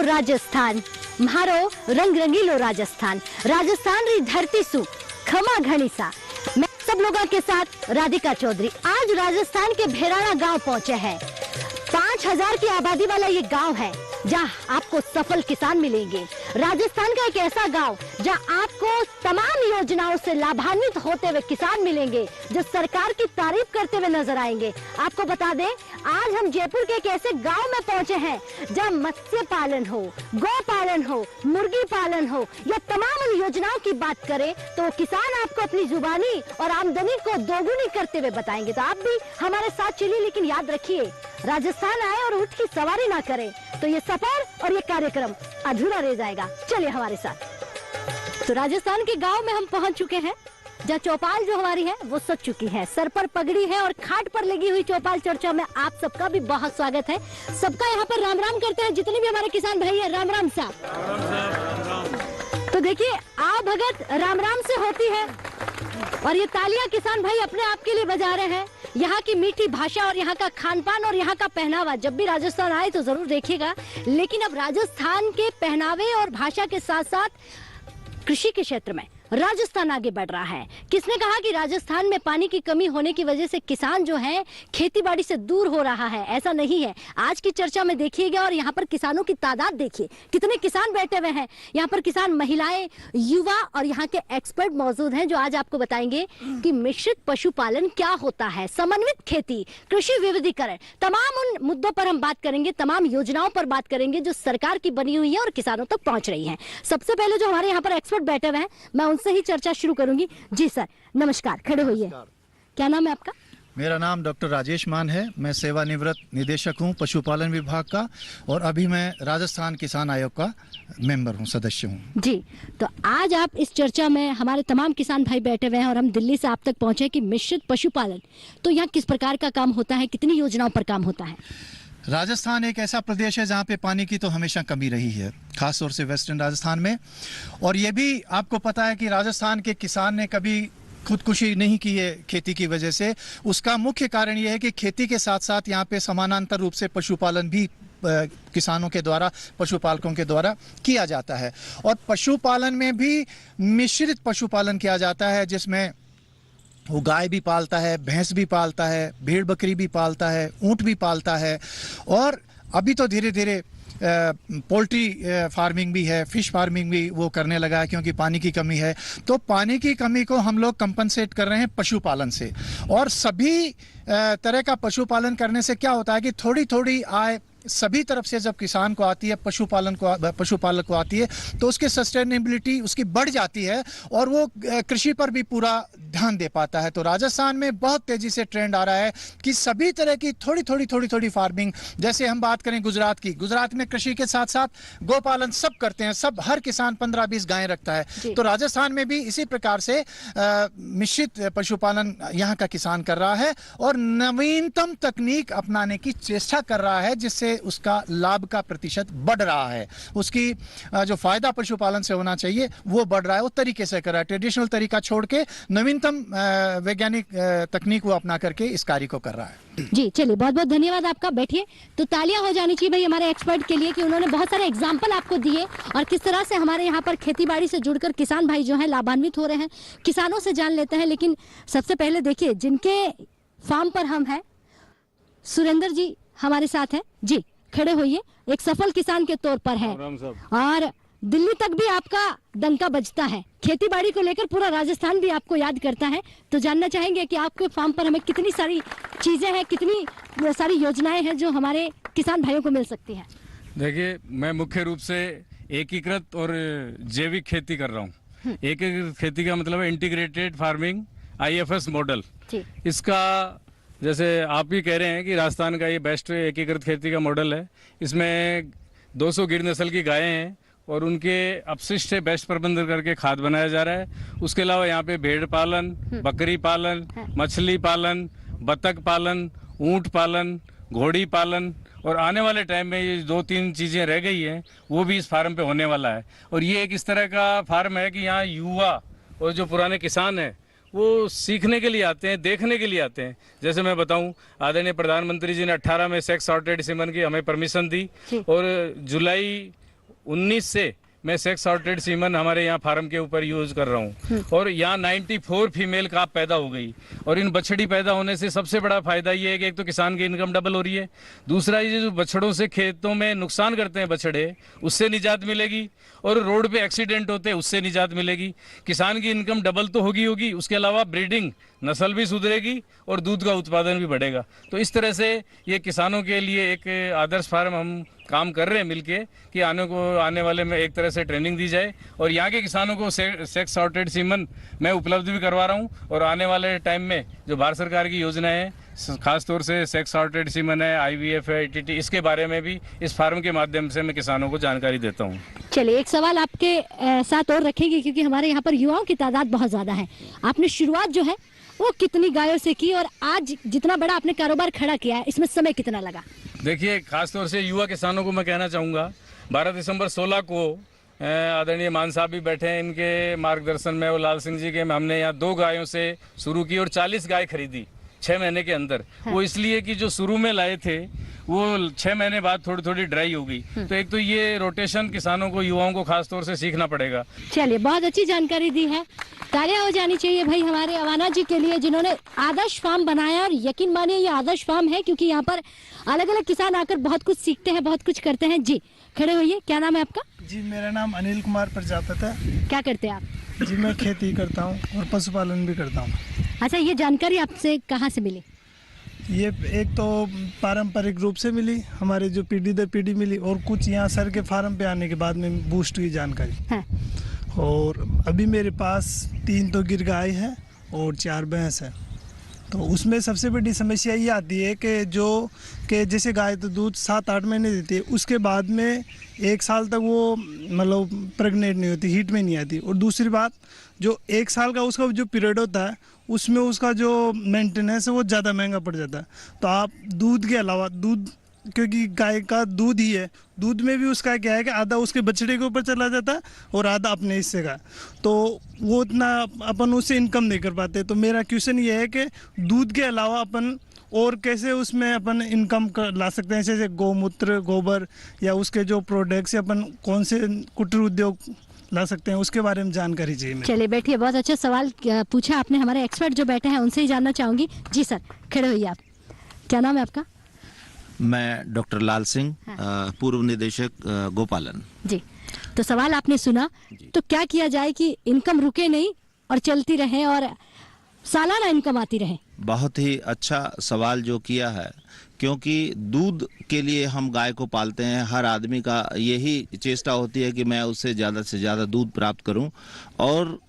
राजस्थान, म्हारो रंग रंगीलो राजस्थान, राजस्थान री धरती सु खमा घनी सा। मैं सब लोगों के साथ राधिका चौधरी आज राजस्थान के भेराणा गांव पहुंचे हैं। 5000 की आबादी वाला ये गांव है जहां आपको सफल किसान मिलेंगे। राजस्थान का एक ऐसा गांव जहां आपको तमाम योजनाओं से लाभान्वित होते हुए किसान मिलेंगे जो सरकार की तारीफ करते हुए नजर आएंगे। आपको बता दें, आज हम जयपुर के एक ऐसे गांव में पहुंचे हैं जहां मत्स्य पालन हो, गौ पालन हो, मुर्गी पालन हो या तमाम उन योजनाओं की बात करें तो किसान आपको अपनी जुबानी और आमदनी को दोगुनी करते हुए बताएंगे। तो आप भी हमारे साथ चलिए, लेकिन याद रखिए, राजस्थान आए और ऊंट की सवारी ना करें तो ये सफर और ये कार्यक्रम अधूरा रह जाएगा। चलिए हमारे साथ। तो राजस्थान के गांव में हम पहुंच चुके हैं जहाँ चौपाल जो हमारी है वो सज चुकी है, सर पर पगड़ी है और खाट पर लगी हुई चौपाल चर्चा में आप सबका भी बहुत स्वागत है। सबका यहाँ पर राम राम करते हैं जितने भी हमारे किसान भाई है। राम राम साहब। तो देखिए, आ भगत राम राम से होती है और ये तालियां किसान भाई अपने आप के लिए बजा रहे हैं। यहाँ की मीठी भाषा और यहाँ का खान पान और यहाँ का पहनावा जब भी राजस्थान आए तो जरूर देखिएगा। लेकिन अब राजस्थान के पहनावे और भाषा के साथ साथ कृषि के क्षेत्र में राजस्थान आगे बढ़ रहा है। किसने कहा कि राजस्थान में पानी की कमी होने की वजह से किसान जो है खेती बाड़ी से दूर हो रहा है? ऐसा नहीं है। आज की चर्चा में देखिएगा और यहाँ पर किसानों की तादाद देखिए, कितने किसान बैठे हुए हैं। यहाँ पर किसान, महिलाएं, युवा और यहाँ के एक्सपर्ट मौजूद हैं जो आज आपको बताएंगे कि मिश्रित पशुपालन क्या होता है, समन्वित खेती, कृषि विविधीकरण, तमाम उन मुद्दों पर हम बात करेंगे, तमाम योजनाओं पर बात करेंगे जो सरकार की बनी हुई है और किसानों तक पहुंच रही है। सबसे पहले जो हमारे यहाँ पर एक्सपर्ट बैठे हुए हैं, मैं से ही चर्चा शुरू करूंगी। जी सर, नमस्कार, खड़े होइए। क्या नाम है आपका? मेरा नाम डॉक्टर राजेश मान है। मैं सेवानिवृत्त निदेशक हूं पशुपालन विभाग का और अभी मैं राजस्थान किसान आयोग का मेंबर हूं, सदस्य हूं। जी, तो आज आप इस चर्चा में हमारे तमाम किसान भाई बैठे हुए हैं और हम दिल्ली से आप तक पहुंचे कि मिश्रित पशुपालन तो यहाँ किस प्रकार का काम होता है, कितनी योजनाओं पर काम होता है? राजस्थान एक ऐसा प्रदेश है जहाँ पे पानी की तो हमेशा कमी रही है, खास तौर से वेस्टर्न राजस्थान में। और ये भी आपको पता है कि राजस्थान के किसान ने कभी खुदकुशी नहीं की है खेती की वजह से। उसका मुख्य कारण ये है कि खेती के साथ साथ यहाँ पे समानांतर रूप से पशुपालन भी किसानों के द्वारा, पशुपालकों के द्वारा किया जाता है। और पशुपालन में भी मिश्रित पशुपालन किया जाता है जिसमें वो गाय भी पालता है, भैंस भी पालता है, भेड़ बकरी भी पालता है, ऊंट भी पालता है और अभी तो धीरे धीरे पोल्ट्री फार्मिंग भी है, फिश फार्मिंग भी वो करने लगा है क्योंकि पानी की कमी है। तो पानी की कमी को हम लोग कंपनसेट कर रहे हैं पशुपालन से। और सभी तरह का पशुपालन करने से क्या होता है कि थोड़ी थोड़ी आय सभी तरफ से जब किसान को आती है, पशुपालक को आती है, तो उसकी सस्टेनेबिलिटी उसकी बढ़ जाती है और वो कृषि पर भी पूरा ध्यान दे पाता है। तो राजस्थान में बहुत तेजी से ट्रेंड आ रहा है कि सभी तरह की थोड़ी फार्मिंग, जैसे हम बात करें गुजरात की, गुजरात में कृषि के साथ साथ गोपालन सब करते हैं, सब हर किसान 15-20 गायें रखता है। तो राजस्थान में भी इसी प्रकार से मिश्रित पशुपालन यहाँ का किसान कर रहा है और नवीनतम तकनीक अपनाने की चेष्टा कर रहा है जिससे उसका लाभ का प्रतिशत बढ़ रहा है। उसकी जो फायदा पशुपालन से होना चाहिए वो बढ़ रहा है, वो तरीके से कर रहा है। ट्रेडिशनल तरीका छोड़ के नवीनतम वैज्ञानिक तकनीक वो अपना करके इस कार्य को कर रहा है। जी, चलिए, बहुत बहुत धन्यवाद आपका। बैठिए। तो तालियां हो जानी चाहिए भाई हमारे एक्सपर्ट के लिए कि उन्होंने बहुत सारे एग्जाम्पल आपको दिए और किस तरह से हमारे यहाँ पर खेती बाड़ी से जुड़कर किसान भाई जो है लाभान्वित हो रहे हैं। किसानों से जान लेते हैं, लेकिन सबसे पहले देखिए जिनके फार्म पर हम हैं, सुरेंद्र जी हमारे साथ हैं। जी, खड़े होइए। एक सफल किसान के तौर पर है और दिल्ली तक भी आपका डंका बजता है, खेती बाड़ी को लेकर पूरा राजस्थान भी आपको याद करता है। तो जानना चाहेंगे कि आपके फार्म पर हमें कितनी सारी चीजें हैं, कितनी सारी योजनाएं हैं जो हमारे किसान भाइयों को मिल सकती हैं? देखिए, मैं मुख्य रूप से एकीकृत और जैविक खेती कर रहा हूँ। एकीकृत खेती का मतलब है इंटीग्रेटेड फार्मिंग, IFS मॉडल। इसका जैसे आप ही कह रहे हैं कि राजस्थान का ये बेस्ट एकीकृत खेती का मॉडल है। इसमें 200 गिर नस्ल की गायें हैं और उनके अपशिष्ट से बेस्ट प्रबंधन करके खाद बनाया जा रहा है। उसके अलावा यहाँ पे भेड़ पालन, बकरी पालन, मछली पालन, बतख पालन, ऊंट पालन, घोड़ी पालन और आने वाले टाइम में ये 2-3 चीज़ें रह गई हैं वो भी इस फार्म पे होने वाला है। और ये एक इस तरह का फार्म है कि यहाँ युवा और जो पुराने किसान हैं वो सीखने के लिए आते हैं, देखने के लिए आते हैं। जैसे मैं बताऊं, आदरणीय प्रधानमंत्री जी ने 18 में सेक्स सॉर्टेड सीमन की हमें परमिशन दी और जुलाई 19 से मैं सेक्स सॉर्टेड सीमन हमारे यहाँ फार्म के ऊपर यूज कर रहा हूँ और यहाँ 94 फीमेल काफ पैदा हो गई। और इन बछड़ी पैदा होने से सबसे बड़ा फायदा ये है कि एक तो किसान की इनकम डबल हो रही है, दूसरा ये जो बछड़ों से खेतों में नुकसान करते हैं बछड़े, उससे निजात मिलेगी, और रोड पे एक्सीडेंट होते हैं उससे निजात मिलेगी। किसान की इनकम डबल तो होगी, उसके अलावा ब्रीडिंग नस्ल भी सुधरेगी और दूध का उत्पादन भी बढ़ेगा। तो इस तरह से ये किसानों के लिए एक आदर्श फार्म हम काम कर रहे हैं मिलके कि आने वाले में एक तरह से ट्रेनिंग दी जाए और यहाँ के किसानों को सेक्स सॉर्टेड सीमन मैं उपलब्ध भी करवा रहा हूँ। और आने वाले टाइम में जो भारत सरकार की योजना है, खास तौर से सेक्स सॉर्टेड सीमन है, IVF है, ITT, इसके बारे में भी इस फार्म के माध्यम से मैं किसानों को जानकारी देता हूँ। चलिए, एक सवाल आपके साथ और रखेंगे क्योंकि हमारे यहाँ पर युवाओं की तादाद बहुत ज्यादा है। आपने शुरुआत जो है वो कितनी गायों से की और आज जितना बड़ा आपने कारोबार खड़ा किया है इसमें समय कितना लगा? देखिए, खासतौर से युवा किसानों को मैं कहना चाहूँगा, 12 दिसंबर 16 को आदरणीय मान साहब भी बैठे हैं, इनके मार्गदर्शन में और लाल सिंह जी के, हमने यहाँ 2 गायों से शुरू की और 40 गाय खरीदी 6 महीने के अंदर। हाँ। वो इसलिए कि जो शुरू में लाए थे वो 6 महीने बाद थोड़ी थोड़ी ड्राई हो गई। तो एक तो ये रोटेशन किसानों को, युवाओं को खास तौर से सीखना पड़ेगा। चलिए, बहुत अच्छी जानकारी दी है, तालियां हो जानी चाहिए भाई हमारे अवाना जी के लिए जिन्होंने आदर्श फार्म बनाया। और यकीन मानिए ये आदर्श फार्म है क्योंकि यहाँ पर अलग अलग किसान आकर बहुत कुछ सीखते हैं, बहुत कुछ करते हैं। जी खड़े होइए, क्या नाम है आपका? जी, मेरा नाम अनिल कुमार प्रजापति है। क्या करते हैं आप? जी, मैं खेती करता हूँ और पशुपालन भी करता हूँ। अच्छा, ये जानकारी आपसे कहाँ से मिली? ये एक तो पारंपरिक रूप से मिली, हमारे जो पीढ़ी दर पीढ़ी मिली, और कुछ यहाँ सर के फार्म पे आने के बाद में बूस्ट की जानकारी। हाँ। और अभी मेरे पास 3 तो गिर गाय है और 4 भैंस है। तो उसमें सबसे बड़ी समस्या ये आती है कि जैसे गाय तो दूध 7-8 महीने देती है, उसके बाद में 1 साल तक वो मतलब प्रेग्नेंट नहीं होती, हीट में नहीं आती। और दूसरी बात, जो 1 साल का उसका जो पीरियड होता है उसमें उसका जो मेंटेनेंस है वो ज़्यादा महंगा पड़ जाता है। तो आप दूध के अलावा, दूध क्योंकि गाय का दूध ही है, दूध में भी उसका क्या है कि आधा उसके बछड़े के ऊपर चला जाता है और आधा अपने हिस्से का, तो वो उतना अपन उससे इनकम नहीं कर पाते। तो मेरा क्वेश्चन ये है कि दूध के अलावा अपन और कैसे उसमें अपन इनकम ला सकते हैं, जैसे गौमूत्र, गोबर या उसके जो प्रोडक्ट्स अपन कौन से कुटीर उद्योग ला सकते हैं, उसके बारे में जानकारी चाहिए। चलिए बैठिए, बहुत अच्छा सवाल पूछा आपने, हमारे एक्सपर्ट जो बैठे हैं उनसे ही जानना चाहूंगी। जी सर, खड़े होइए आप। क्या नाम है आपका? मैं डॉक्टर लाल सिंह, हाँ। पूर्व निदेशक गोपालन। जी, तो सवाल आपने सुना, तो क्या किया जाए कि इनकम रुके नहीं और चलती रहे और सालाना इनकम आती रहे? बहुत ही अच्छा सवाल जो किया है, क्योंकि दूध के लिए हम गाय को पालते हैं। हर आदमी का यही चेष्टा होती है कि मैं उससे ज़्यादा से ज़्यादा दूध प्राप्त करूं और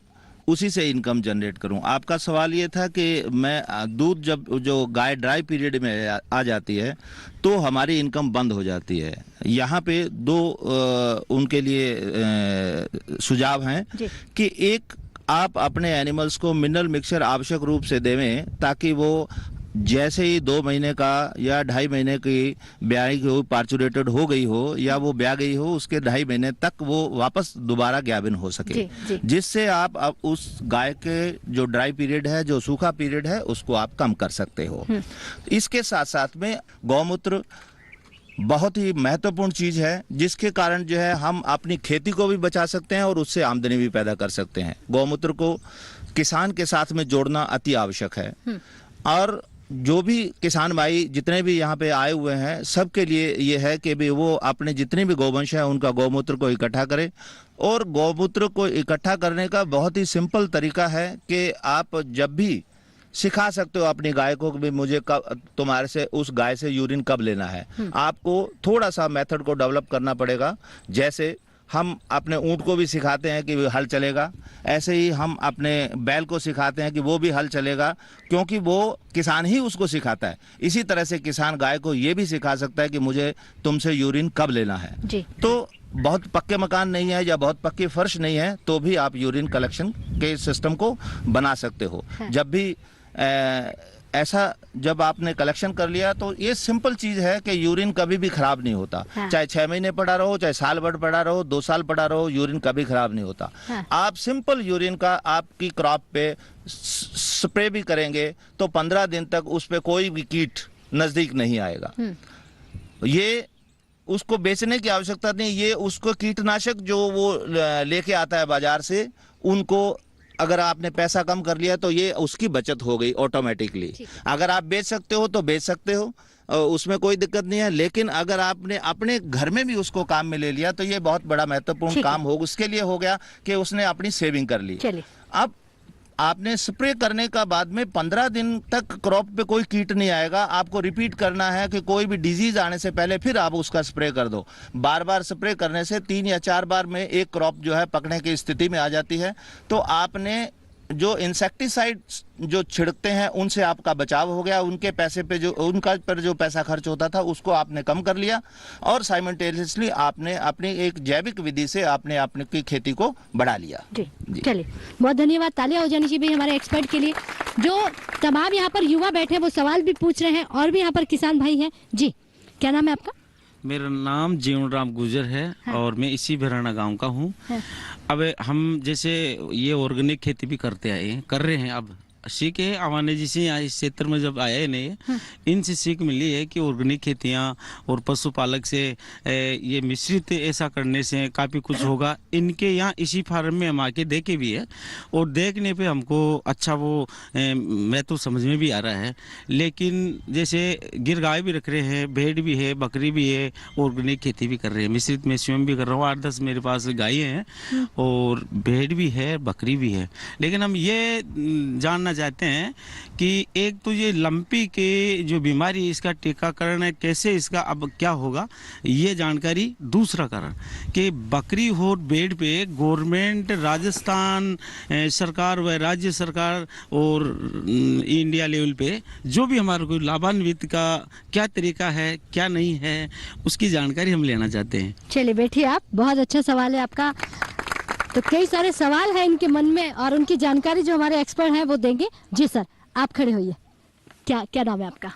उसी से इनकम जनरेट करूं। आपका सवाल ये था कि मैं दूध जब जो गाय ड्राई पीरियड में आ जाती है तो हमारी इनकम बंद हो जाती है। यहाँ पे 2 उनके लिए सुझाव हैं कि एक, आप अपने एनिमल्स को मिनरल मिक्सचर आवश्यक रूप से देवें ताकि वो जैसे ही 2 महीने का या 2.5 महीने की ब्याई को पार्चुरेटेड हो गई हो या वो ब्याह गई हो, उसके 2.5 महीने तक वो वापस दोबारा गाभिन हो सके, जिससे आप अब उस गाय के जो ड्राई पीरियड है, जो सूखा पीरियड है, उसको आप कम कर सकते हो। इसके साथ साथ में गौमूत्र बहुत ही महत्वपूर्ण चीज है, जिसके कारण जो है हम अपनी खेती को भी बचा सकते हैं और उससे आमदनी भी पैदा कर सकते हैं। गौमूत्र को किसान के साथ में जोड़ना अति आवश्यक है। और जो भी किसान भाई जितने भी यहाँ पे आए हुए हैं, सबके लिए ये है कि भी वो अपने जितने भी गौवंश हैं उनका गौमूत्र को इकट्ठा करें। और गौमूत्र को इकट्ठा करने का बहुत ही सिंपल तरीका है कि आप जब भी सिखा सकते हो अपनी गाय को कि मुझे कब, तुम्हारे से उस गाय से यूरिन कब लेना है। आपको थोड़ा सा मेथड को डेवलप करना पड़ेगा। जैसे हम अपने ऊंट को भी सिखाते हैं कि हल चलेगा, ऐसे ही हम अपने बैल को सिखाते हैं कि वो भी हल चलेगा, क्योंकि वो किसान ही उसको सिखाता है। इसी तरह से किसान गाय को ये भी सिखा सकता है कि मुझे तुमसे यूरिन कब लेना है। तो बहुत पक्के मकान नहीं है या बहुत पक्की फर्श नहीं है तो भी आप यूरिन कलेक्शन के सिस्टम को बना सकते हो। जब भी ऐसा जब आपने कलेक्शन कर लिया तो ये सिंपल चीज है कि यूरिन कभी भी खराब नहीं होता। चाहे 6 महीने पड़ा रहो, चाहे साल भर पड़ा रहो, 2 साल पड़ा रहो, यूरिन कभी खराब नहीं होता। आप सिंपल यूरिन का आपकी क्रॉप पे स्प्रे भी करेंगे तो 15 दिन तक उस पे कोई भी कीट नजदीक नहीं आएगा। ये उसको बेचने की आवश्यकता नहीं। ये उसको कीटनाशक जो वो लेके आता है बाजार से, उनको अगर आपने पैसा कम कर लिया तो ये उसकी बचत हो गई ऑटोमेटिकली। अगर आप बेच सकते हो तो बेच सकते हो, उसमें कोई दिक्कत नहीं है। लेकिन अगर आपने अपने घर में भी उसको काम में ले लिया तो ये बहुत बड़ा महत्वपूर्ण काम हो, उसके लिए हो गया कि उसने अपनी सेविंग कर ली। अब आपने स्प्रे करने का बाद में 15 दिन तक क्रॉप पे कोई कीट नहीं आएगा। आपको रिपीट करना है कि कोई भी डिजीज आने से पहले फिर आप उसका स्प्रे कर दो। बार बार स्प्रे करने से 3 या 4 बार में एक क्रॉप जो है पकने की स्थिति में आ जाती है। तो आपने जो इंसेक्टिसाइड्स जो छिड़कते हैं उनसे आपका बचाव हो गया, उनके पैसे पे जो उनका पर जो पैसा खर्च होता था उसको आपने कम कर लिया, और साइमल्टेनियसली आपने अपनी एक जैविक विधि से आपने अपनी खेती को बढ़ा लिया। जी चलिए, बहुत धन्यवाद। तालियां हो जानी चाहिए भाई हमारे एक्सपर्ट के लिए। जो तमाम यहाँ पर युवा बैठे वो सवाल भी पूछ रहे हैं, और भी यहाँ पर किसान भाई हैं। जी, क्या नाम है आपका? मेरा नाम जीवन राम गुजर है। हाँ। और मैं इसी भराना गांव का हूँ। हाँ। अब हम जैसे ये ऑर्गेनिक खेती भी कर रहे हैं। अब सीखे आवाने जी से यहाँ इस क्षेत्र में जब आए नहीं, इनसे सीख मिली है कि ऑर्गेनिक खेतियाँ और पशुपालक से ये मिश्रित ऐसा करने से काफ़ी कुछ होगा। इनके यहाँ इसी फार्म में हम आके देखे भी है, और देखने पे हमको अच्छा वो मैं तो समझ में भी आ रहा है। लेकिन जैसे गिर गाय भी रख रहे हैं, भेड़ भी है, बकरी भी है, ऑर्गेनिक खेती भी कर रहे हैं। मिश्रित मैं स्वयं भी कर रहा हूँ। 8-10 मेरे पास गायें हैं और भेड़ भी है, बकरी भी है। लेकिन हम ये जानना चाहते हैं कि एक तो ये लंपी के जो बीमारी, इसका टीकाकरण है, कैसे इसका अब क्या होगा, ये जानकारी। दूसरा कारण कि बकरी और भेड़ पे गवर्नमेंट, राजस्थान सरकार व राज्य सरकार और इंडिया लेवल पे जो भी हमारे को लाभान्वित का क्या तरीका है, क्या नहीं है, उसकी जानकारी हम लेना चाहते हैं। चलिए बैठिए आप, बहुत अच्छा सवाल है आपका। तो कई सारे सवाल हैं इनके मन में, और उनकी जानकारी जो हमारे एक्सपर्ट हैं वो देंगे। जी सर, आप खड़े होइए। क्या नाम है आपका?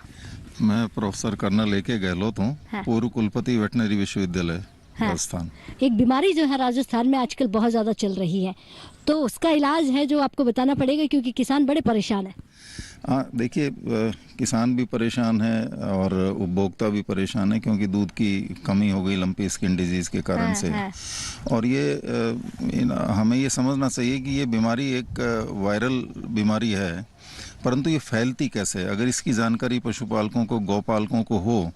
मैं प्रोफेसर कर्नल A.K. गहलोत हूँ। हाँ। पूर्व कुलपति वेटनरी विश्वविद्यालय राजस्थान। एक बीमारी जो है राजस्थान में आजकल बहुत ज्यादा चल रही है, तो उसका इलाज है जो आपको बताना पड़ेगा, क्योंकि किसान बड़े परेशान है। देखिए, किसान भी परेशान है और उपभोक्ता भी परेशान है, क्योंकि दूध की कमी हो गई लंपी स्किन डिजीज के कारण से। और ये हमें ये समझना चाहिए कि ये बीमारी एक वायरल बीमारी है, परंतु ये फैलती कैसे है। अगर इसकी जानकारी पशुपालकों को, गौपालकों को हो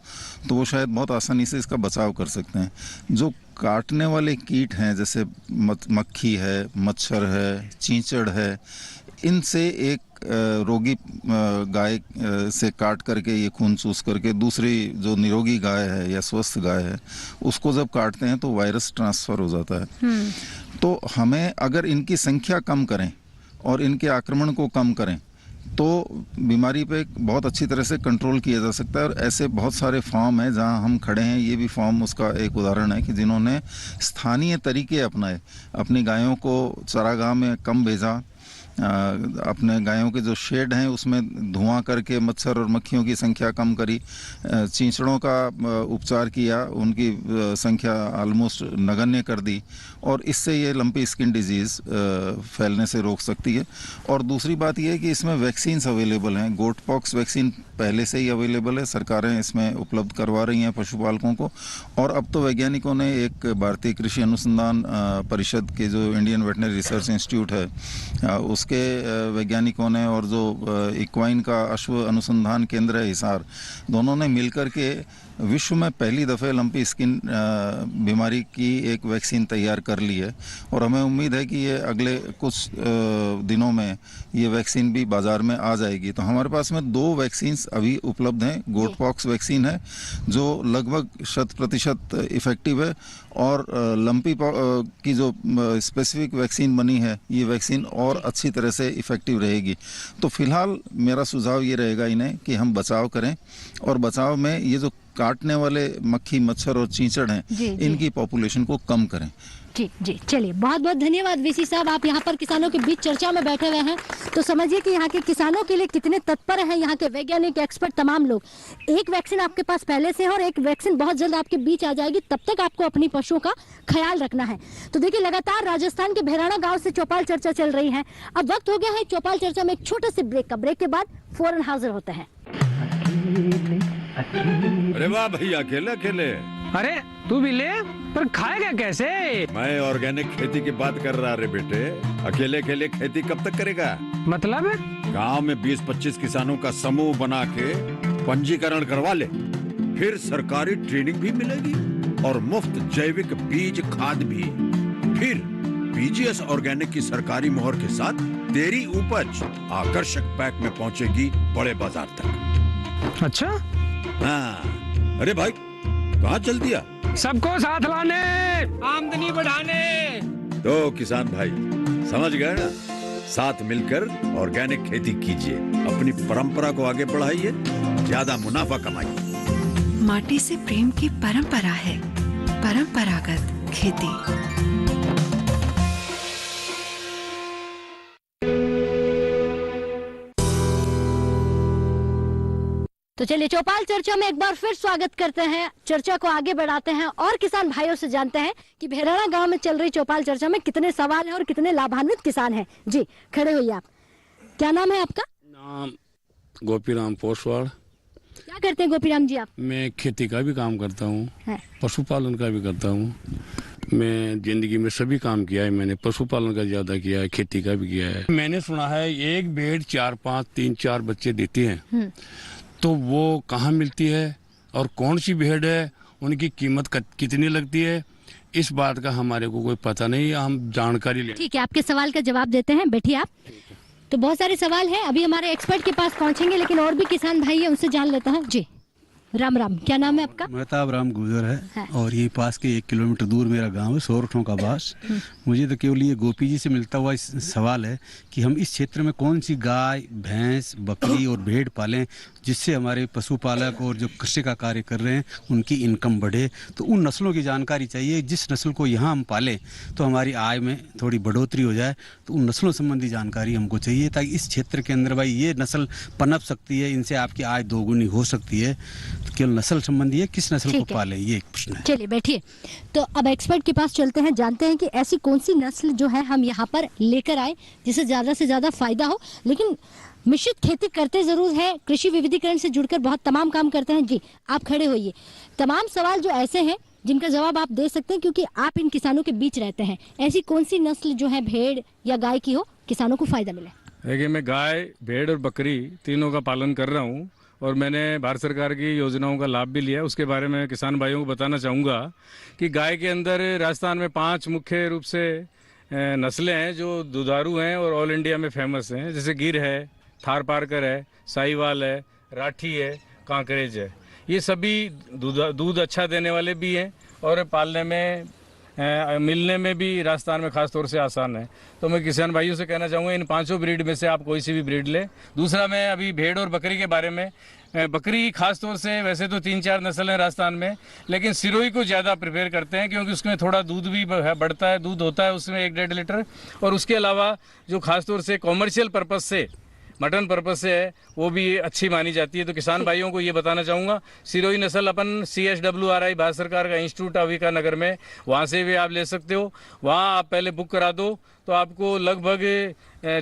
तो वो शायद बहुत आसानी से इसका बचाव कर सकते हैं। जो काटने वाले कीट हैं, जैसे मक्खी है, मच्छर है, चींचड़ है, इनसे एक रोगी गाय से काट करके ये खून चूस करके दूसरी जो निरोगी गाय है या स्वस्थ गाय है उसको जब काटते हैं तो वायरस ट्रांसफर हो जाता है। तो हमें अगर इनकी संख्या कम करें और इनके आक्रमण को कम करें तो बीमारी पे बहुत अच्छी तरह से कंट्रोल किया जा सकता है। और ऐसे बहुत सारे फार्म हैं जहां हम खड़े हैं, ये भी फार्म उसका एक उदाहरण है कि जिन्होंने स्थानीय तरीके अपनाए, अपनी गायों को चारागाह में कम भेजा, अपने गायों के जो शेड हैं उसमें धुआं करके मच्छर और मक्खियों की संख्या कम करी, चींचड़ों का उपचार किया, उनकी संख्या ऑलमोस्ट नगण्य कर दी, और इससे ये लंपी स्किन डिजीज़ फैलने से रोक सकती है। और दूसरी बात यह है कि इसमें वैक्सीन्स अवेलेबल हैं। गोट पॉक्स वैक्सीन पहले से ही अवेलेबल है, सरकारें इसमें उपलब्ध करवा रही हैं पशुपालकों को। और अब तो वैज्ञानिकों ने एक भारतीय कृषि अनुसंधान परिषद के जो इंडियन वेटनरी रिसर्च इंस्टीट्यूट है उसके वैज्ञानिकों ने और जो इक्वाइन का अश्व अनुसंधान केंद्र है हिसार, दोनों ने मिलकर के विश्व में पहली दफ़े लंपी स्किन बीमारी की एक वैक्सीन तैयार कर ली है। और हमें उम्मीद है कि ये अगले कुछ दिनों में ये वैक्सीन भी बाज़ार में आ जाएगी। तो हमारे पास में 2 वैक्सीन्स अभी उपलब्ध हैं। गोट पॉक्स वैक्सीन है जो लगभग 100% इफ़ेक्टिव है, और लंपी की जो स्पेसिफिक वैक्सीन बनी है ये वैक्सीन और अच्छी तरह से इफ़ेक्टिव रहेगी। तो फिलहाल मेरा सुझाव ये रहेगा इन्हें कि हम बचाव करें, और बचाव में ये जो काटने वाले मक्खी, मच्छर और चींचड़ हैं इनकी पॉपुलेशन को कम करें। जी चलिए, बहुत बहुत धन्यवाद वीसी साहब। आप यहाँ पर किसानों के बीच चर्चा में बैठे हुए हैं, तो समझिए कि यहाँ के किसानों के लिए कितने तत्पर हैं यहाँ के वैज्ञानिक, एक्सपर्ट, तमाम लोग। एक वैक्सीन आपके पास पहले से है और एक वैक्सीन बहुत जल्द आपके बीच आ जाएगी। तब तक आपको अपनी पशुओं का ख्याल रखना है। तो देखिए, लगातार राजस्थान के भैराना गाँव से चौपाल चर्चा चल रही है। अब वक्त हो गया है चौपाल चर्चा में एक छोटे से ब्रेक का। ब्रेक के बाद फौरन हाजिर होते हैं। अरे वाह भैया, अकेले अकेले अरे तू भी ले, पर खाएगा कैसे? मैं ऑर्गेनिक खेती की बात कर रहा रे बेटे। अकेले अकेले खेती कब तक करेगा? मतलब गांव में 20-25 किसानों का समूह बना के पंजीकरण करवा ले, फिर सरकारी ट्रेनिंग भी मिलेगी और मुफ्त जैविक बीज खाद भी। फिर बीजीएस ऑर्गेनिक की सरकारी मोहर के साथ तेरी उपज आकर्षक पैक में पहुंचेगी बड़े बाजार तक। अच्छा? हाँ। अरे भाई कहाँ चल दिया? सबको साथ लाने, आमदनी बढ़ाने। तो किसान भाई समझ गए ना? साथ मिलकर ऑर्गेनिक खेती कीजिए, अपनी परंपरा को आगे बढ़ाइए, ज्यादा मुनाफा कमाइए। माटी से प्रेम की परंपरा है परंपरागत खेती। तो चलिए चौपाल चर्चा में एक बार फिर स्वागत करते हैं, चर्चा को आगे बढ़ाते हैं और किसान भाइयों से जानते हैं कि भेराना गांव में चल रही चौपाल चर्चा में कितने सवाल हैं और कितने लाभान्वित किसान हैं। जी खड़े होइए आप। क्या नाम है आपका? नाम गोपीराम पोसवाड़। क्या करते हैं गोपीराम जी आप? मैं खेती का भी काम करता हूँ, पशुपालन का भी करता हूँ। मैं जिंदगी में सभी काम किया है। मैंने पशुपालन का ज्यादा किया है, खेती का भी किया है। मैंने सुना है एक भेड़ 4-5, 3-4 बच्चे देती है, तो वो कहाँ मिलती है और कौन सी भेड़ है, उनकी कीमत कितनी लगती है, इस बात का हमारे को कोई पता नहीं। हम जानकारी ले। ठीक है, आपके सवाल का जवाब देते हैं, बैठिए आप। तो बहुत सारे सवाल हैं, अभी हमारे एक्सपर्ट के पास पहुंचेंगे, लेकिन और भी किसान भाई है, उनसे जान लेता है। जी राम राम, क्या नाम है आपका? महताब राम गुजर है और ये पास के 1 किलोमीटर दूर मेरा गांव है, सोरठों का बास। मुझे तो केवल ये गोपी जी से मिलता हुआ सवाल है कि हम इस क्षेत्र में कौन सी गाय, भैंस, बकरी और भेड़ पालें जिससे हमारे पशुपालक और जो कृषि का कार्य कर रहे हैं उनकी इनकम बढ़े। तो उन नस्लों की जानकारी चाहिए, जिस नस्ल को यहाँ हम पालें तो हमारी आय में थोड़ी बढ़ोतरी हो जाए। तो उन नस्लों संबंधी जानकारी हमको चाहिए, ताकि इस क्षेत्र के अंदर भाई ये नस्ल पनप सकती है, इनसे आपकी आय दोगुनी हो सकती है। तो केवल नस्ल संबंधी है, किस नस्ल को पालें, ये एक प्रश्न है। चलिए बैठिए, तो अब एक्सपर्ट के पास चलते हैं, जानते हैं कि ऐसी कौन सी नस्ल जो है हम यहाँ पर लेकर आए जिससे ज्यादा से ज्यादा फायदा हो, लेकिन मिश्रित खेती करते जरूर है, कृषि विविधीकरण से जुड़कर बहुत तमाम काम करते हैं। जी आप खड़े होइए। तमाम सवाल जो ऐसे हैं जिनका जवाब आप दे सकते हैं, क्योंकि आप इन किसानों के बीच रहते हैं। ऐसी कौन सी नस्ल जो है भेड़ या गाय की हो, किसानों को फायदा मिले? देखिए, मैं गाय, भेड़ और बकरी तीनों का पालन कर रहा हूँ और मैंने भारत सरकार की योजनाओं का लाभ भी लिया। उसके बारे में किसान भाइयों को बताना चाहूँगा कि गाय के अंदर राजस्थान में 5 मुख्य रूप से नस्लें हैं जो दुधारू हैं और ऑल इंडिया में फेमस हैं। जैसे गिर है, थार पारकर है, साहिवाल है, राठी है, कांकरेज है। ये सभी दूध अच्छा देने वाले भी हैं और पालने में मिलने में भी राजस्थान में खास तौर से आसान है। तो मैं किसान भाइयों से कहना चाहूँगा, इन 5 ब्रीड में से आप कोई सी भी ब्रीड ले। दूसरा, मैं अभी भेड़ और बकरी के बारे में, बकरी खास तौर से वैसे तो 3-4 नस्ल है राजस्थान में, लेकिन सिरोही को ज़्यादा प्रेफर करते हैं क्योंकि उसमें थोड़ा दूध भी बढ़ता है, दूध होता है उसमें 1-1.5 लीटर। और उसके अलावा जो खास तौर से कॉमर्शियल पर्पज़ से, मटन पर्पज से है, वो भी अच्छी मानी जाती है। तो किसान भाइयों को ये बताना चाहूँगा, सिरोही नस्ल अपन CSWRI भारत सरकार का इंस्टीट्यूट अविका नगर में, वहाँ से भी आप ले सकते हो। वहाँ आप पहले बुक करा दो तो आपको लगभग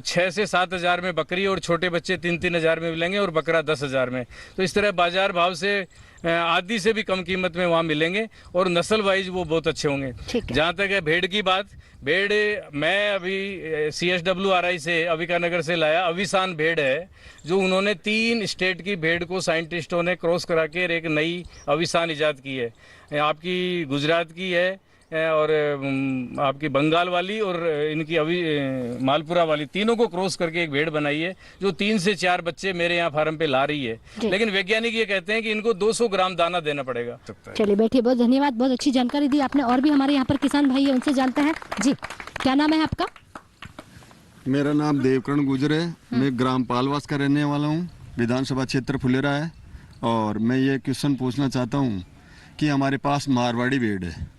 6 से 7 हज़ार में बकरी और छोटे बच्चे 3-3 हज़ार में मिलेंगे और बकरा 10 हज़ार में। तो इस तरह बाजार भाव से आधी से भी कम कीमत में वहाँ मिलेंगे और नस्ल वाइज वो बहुत अच्छे होंगे। जहाँ तक है भेड़ की बात, भेड़ मैं अभी CSWRI से अविका नगर से लाया अविसान भेड़ है, जो उन्होंने 3 स्टेट की भेड़ को साइंटिस्टों ने क्रॉस करा के एक नई अविसान इजाद की है। आपकी गुजरात की है और आपकी बंगाल वाली और इनकी मालपुरा वाली, तीनों को क्रॉस करके एक भेड़ बनाई है जो 3 से 4 बच्चे मेरे यहाँ फार्म पे ला रही है। लेकिन वैज्ञानिक ये कहते हैं कि इनको 200 ग्राम दाना देना पड़ेगा। चलिए बैठिए, बहुत धन्यवाद, बहुत अच्छी जानकारी दी आपने। और भी हमारे यहाँ पर किसान भाई है, उनसे जानते हैं। जी क्या नाम है आपका? मेरा नाम देवकरण गुजर है। मैं ग्राम पालवास का रहने वाला हूँ, विधानसभा क्षेत्र फुलेरा है। और मैं ये क्वेश्चन पूछना चाहता हूँ कि हमारे पास मारवाड़ी भेड़ है,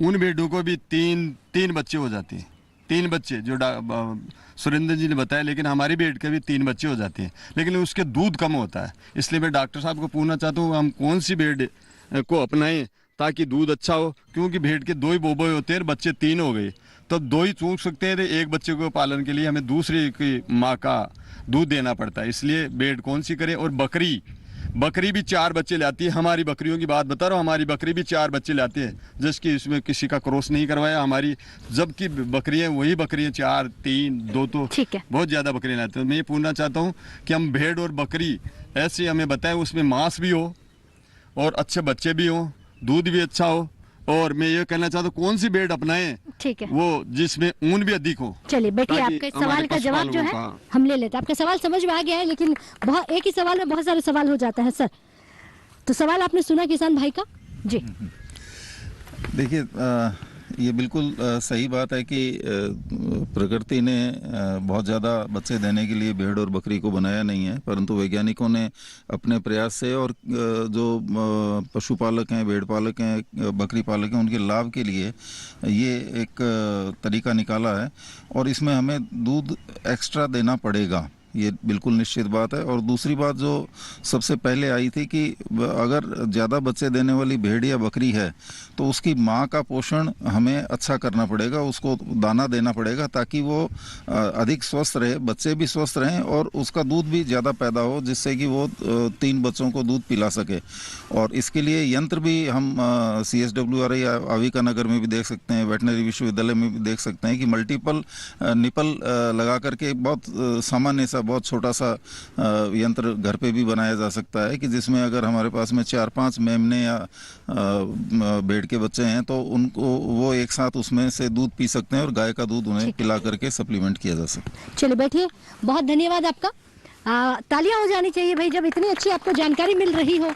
उन भेड़ों को भी तीन बच्चे हो जाते हैं। 3 बच्चे जो सुरेंद्र जी ने बताया, लेकिन हमारी भेड़ के भी 3 बच्चे हो जाते हैं, लेकिन उसके दूध कम होता है। इसलिए मैं डॉक्टर साहब को पूछना चाहता हूँ, हम कौन सी भेड़ को अपनाएं ताकि दूध अच्छा हो, क्योंकि भेड़ के 2 ही बोबोए होते हैं, बच्चे 3 हो गए तो 2 ही चूक सकते हैं। एक बच्चे को पालन के लिए हमें दूसरी की माँ का दूध देना पड़ता है। इसलिए भेड़ कौन सी करें? और बकरी बकरी भी 4 बच्चे लाती है। हमारी बकरियों की बात बता रहा हूँ, हमारी बकरी भी 4 बच्चे लाती है, जिसकी इसमें किसी का क्रॉस नहीं करवाया। हमारी जबकि बकरियां वही बकरियां 4, 3, 2 तो बहुत ज़्यादा बकरियां लाते हैं। मैं ये पूछना चाहता हूँ कि हम भेड़ और बकरी ऐसे हमें बताएं, उसमें मांस भी हो और अच्छे बच्चे भी हो, दूध भी अच्छा हो, और मैं ये कहना चाहता हूँ कौन सी भेड़ अपनाएं, ठीक है, वो जिसमें ऊन भी अधिक हो। चलिए बेटी, आपके सवाल का जवाब जो है हम ले लेते हैं। आपका सवाल समझ में आ गया है, लेकिन बहुत एक ही सवाल में बहुत सारे सवाल हो जाते हैं सर। तो सवाल आपने सुना किसान भाई का जी। देखिए, ये बिल्कुल सही बात है कि प्रकृति ने बहुत ज़्यादा बच्चे देने के लिए भेड़ और बकरी को बनाया नहीं है, परंतु वैज्ञानिकों ने अपने प्रयास से और जो पशुपालक हैं, भेड़ पालक हैं, बकरी पालक हैं, उनके लाभ के लिए ये एक तरीका निकाला है और इसमें हमें दूध एक्स्ट्रा देना पड़ेगा, ये बिल्कुल निश्चित बात है। और दूसरी बात जो सबसे पहले आई थी कि अगर ज़्यादा बच्चे देने वाली भेड़ या बकरी है तो उसकी माँ का पोषण हमें अच्छा करना पड़ेगा, उसको दाना देना पड़ेगा ताकि वो अधिक स्वस्थ रहे, बच्चे भी स्वस्थ रहें और उसका दूध भी ज़्यादा पैदा हो, जिससे कि वो 3 बच्चों को दूध पिला सके। और इसके लिए यंत्र भी हम CSWRI या आविका नगर में भी देख सकते हैं, वेटनरी विश्वविद्यालय में भी देख सकते हैं कि मल्टीपल निपल लगा करके बहुत सामान्य सा बहुत छोटा सा यंत्र घर पे भी बनाया जा सकता है कि जिसमें अगर हमारे पास में 4-5 मेमने या भेड़ के बच्चे हैं तो उनको वो एक साथ उसमें से दूध पी सकते हैं और गाय का दूध उन्हें पिला करके सप्लीमेंट किया जा सकता है। चलिए बैठिए, बहुत धन्यवाद आपका। तालियां हो जानी चाहिए भाई जब इतनी अच्छी आपको जानकारी मिल रही हो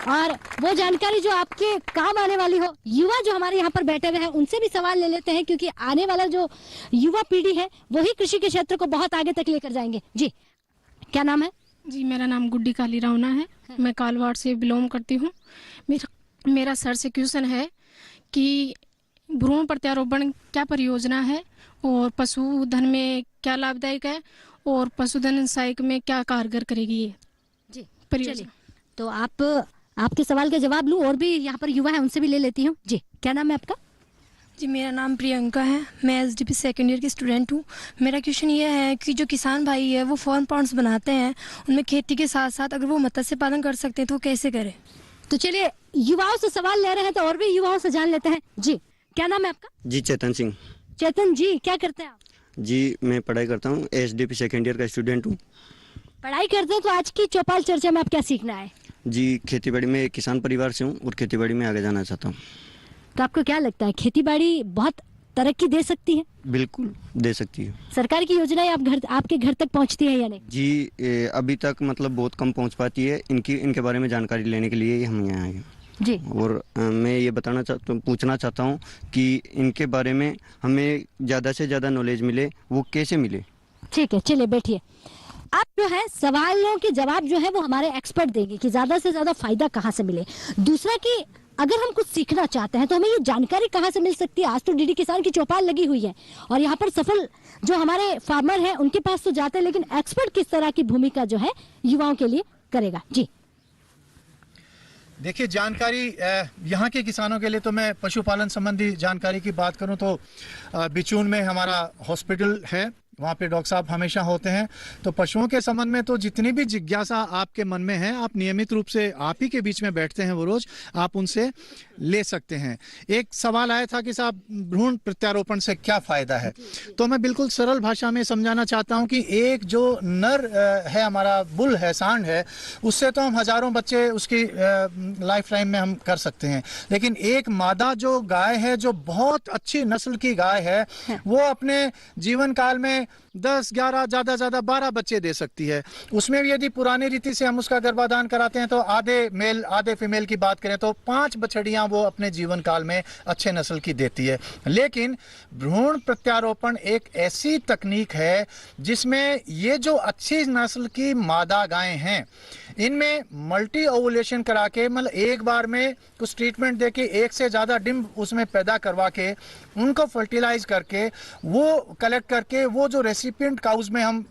और वो जानकारी जो आपके काम आने वाली हो। युवा जो हमारे यहाँ पर बैठे हुए हैं उनसे भी सवाल ले लेते हैं, क्योंकि आने वाला जो युवा पीढ़ी है वही कृषि के क्षेत्र को बहुत आगे तक लेकर जाएंगे। जी, क्या नाम है? जी, मेरा नाम गुड्डी काली रावना है, मैं कालवाड़ से बिलोंग करती हूँ। मेरा सर से क्वेश्चन है कि भ्रूण प्रत्यारोपण क्या परियोजना है और पशुधन में क्या लाभदायक है और पशुधन सहायक में क्या कारगर करेगी ये जी परियोजना? तो आपके सवाल का जवाब लूं, और भी यहाँ पर युवा है उनसे भी ले लेती हूँ। जी, क्या नाम है आपका? जी, मेरा नाम प्रियंका है, मैं SDP सेकेंड ईयर की स्टूडेंट हूँ। मेरा क्वेश्चन ये है कि जो किसान भाई है वो फार्म पॉन्ड्स बनाते हैं, उनमें खेती के साथ साथ अगर वो मत्स्य पालन कर सकते हैं तो कैसे करें? तो चलिए युवाओं से सवाल ले रहे हैं तो और भी युवाओं से जान लेते हैं। जी, क्या नाम है आपका? जी, चेतन सिंह। चेतन जी, क्या करते हैं आप? जी, मैं पढ़ाई करता हूँ, SDP सेकेंड ईयर का स्टूडेंट हूँ। पढ़ाई करते हैं, तो आज की चौपाल चर्चा में आप क्या सीखना है? जी, खेतीबाड़ी में किसान परिवार से हूँ और खेतीबाड़ी में आगे जाना चाहता हूँ। तो आपको क्या लगता है खेतीबाड़ी बहुत तरक्की दे सकती है? बिल्कुल दे सकती है। सरकार की योजनाएं आपके घर तक पहुंचती है या नहीं? जी, अभी तक मतलब बहुत कम पहुंच पाती है। इनके बारे में जानकारी लेने के लिए हम यहाँ आए हैं जी। और मैं ये पूछना चाहता हूँ कि इनके बारे में हमें ज़्यादा से ज़्यादा नॉलेज मिले, वो कैसे मिले? ठीक है, चलिए बैठिए। अब जो है सवालों के जवाब जो है वो हमारे एक्सपर्ट देंगे कि ज्यादा से ज्यादा फायदा कहाँ से मिले। दूसरा कि अगर हम कुछ सीखना चाहते हैं तो हमें ये जानकारी कहाँ से मिल सकती है। आज तो DD किसान की चौपाल लगी हुई है और यहाँ पर सफल जो हमारे फार्मर हैं उनके पास तो जाते हैं, लेकिन एक्सपर्ट किस तरह की भूमिका जो है युवाओं के लिए करेगा। जी देखिए, जानकारी यहाँ के किसानों के लिए तो मैं पशुपालन संबंधी जानकारी की बात करूँ तो बिचून में हमारा हॉस्पिटल है, वहाँ पे डॉक्टर साहब हमेशा होते हैं। तो पशुओं के संबंध में तो जितनी भी जिज्ञासा आपके मन में है, आप नियमित रूप से आप ही के बीच में बैठते हैं वो रोज, आप उनसे ले सकते हैं। एक सवाल आया था कि साहब भ्रूण प्रत्यारोपण से क्या फायदा है, तो मैं बिल्कुल सरल भाषा में समझाना चाहता हूँ कि एक जो नर है, हमारा बुल है, सांड है, उससे तो हम हजारों बच्चे उसकी लाइफ टाइम में हम कर सकते हैं, लेकिन एक मादा जो गाय है, जो बहुत अच्छी नस्ल की गाय है, वो अपने जीवन काल में 10, 11, ज्यादा 12 बच्चे दे सकती है। उसमें भी यदि पुरानी रीति से हम उसका गर्भाधान कराते हैं तो आधे मेल आधे फीमेल की बात करें तो 5 बछड़ियां वो अपने जीवन काल में अच्छे नस्ल की देती है। लेकिन भ्रूण प्रत्यारोपण एक ऐसी तकनीक है जिसमें ये जो अच्छी नस्ल की मादा गायें हैं, इनमें मल्टी ओवुलेशन करा के, मतलब एक बार में कुछ ट्रीटमेंट देके एक से ज्यादा डिंब उसमें पैदा करवा के उनको फर्टिलाइज करके वो कलेक्ट करके वो जो रेसिपिएंट काउज में हम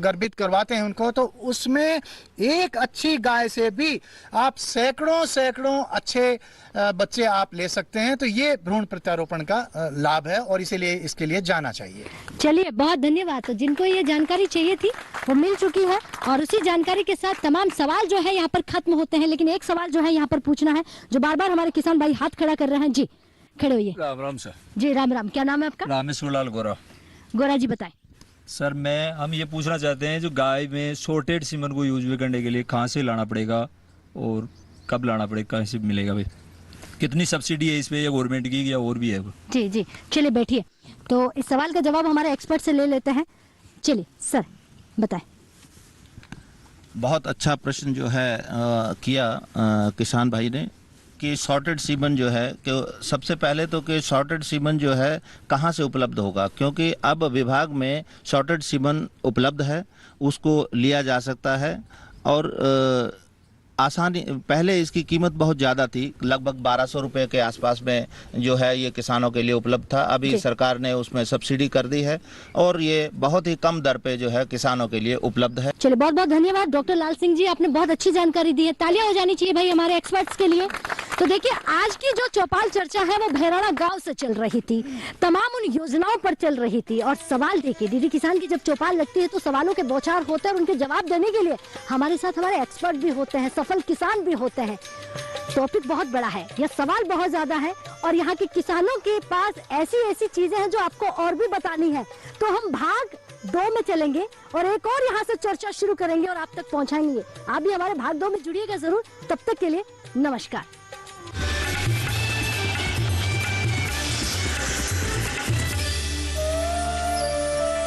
गर्भित करवाते हैं उनको, तो उसमें एक अच्छी गाय से भी आप सैकड़ों अच्छे बच्चे आप ले सकते हैं। तो ये भ्रूण प्रत्यारोपण का लाभ है और इसीलिए इसके लिए जाना चाहिए। चलिए, बहुत धन्यवाद। तो जिनको ये जानकारी चाहिए थी वो मिल चुकी है और उसी जानकारी के साथ तमाम सवाल जो है यहाँ पर खत्म होते हैं। लेकिन एक सवाल जो है यहाँ पर पूछना है, जो बार बार हमारे किसान भाई हाथ खड़ा कर रहे हैं। जी खड़े होइए। राम राम सर। जी राम राम। क्या नाम है आपका? रामेश्वर लाल गोरा। गोरा जी बताएं। सर हम ये पूछना चाहते हैं, जो गाय में शॉर्टेड सीमन को यूज करने के लिए कहाँ से लाना पड़ेगा और कब लाना पड़ेगा, कहाँ से मिलेगा भाई? कितनी सब्सिडी है इस पे, या गवर्नमेंट की या और भी है? जी जी, चलिए बैठिए। तो इस सवाल का जवाब हमारे एक्सपर्ट से ले लेते हैं। चलिए सर बताएं। बहुत अच्छा प्रश्न जो है किया किसान भाई ने कि शॉर्टेड सीमन जो है, कि सबसे पहले तो कि शॉर्टेड सीमन जो है कहाँ से उपलब्ध होगा, क्योंकि अब विभाग में शॉर्टेड सीमन उपलब्ध है, उसको लिया जा सकता है। और आसानी, पहले इसकी कीमत बहुत ज़्यादा थी, लगभग 1200 रुपये के आसपास में जो है ये किसानों के लिए उपलब्ध था। अभी सरकार ने उसमें सब्सिडी कर दी है और ये बहुत ही कम दर पे जो है किसानों के लिए उपलब्ध है। चलिए, बहुत बहुत धन्यवाद डॉक्टर लाल सिंह जी, आपने बहुत अच्छी जानकारी दी है। तालियां हो जानी चाहिए भाई हमारे एक्सपर्ट्स के लिए। तो देखिए, आज की जो चौपाल चर्चा है वो भैराणा गांव से चल रही थी, तमाम उन योजनाओं पर चल रही थी। और सवाल देखिए, डीडी किसान की जब चौपाल लगती है तो सवालों के बौछार होते हैं और उनके जवाब देने के लिए हमारे साथ हमारे एक्सपर्ट भी होते हैं, सफल किसान भी होते हैं। टॉपिक बहुत बड़ा है, यह सवाल बहुत ज्यादा है और यहाँ के किसानों के पास ऐसी चीजें हैं जो आपको और भी बतानी है। तो हम भाग 2 में चलेंगे और एक और यहाँ से चर्चा शुरू करेंगे और आप तक पहुँचाएंगे। आप भी हमारे भाग 2 में जुड़िएगा जरूर। तब तक के लिए नमस्कार।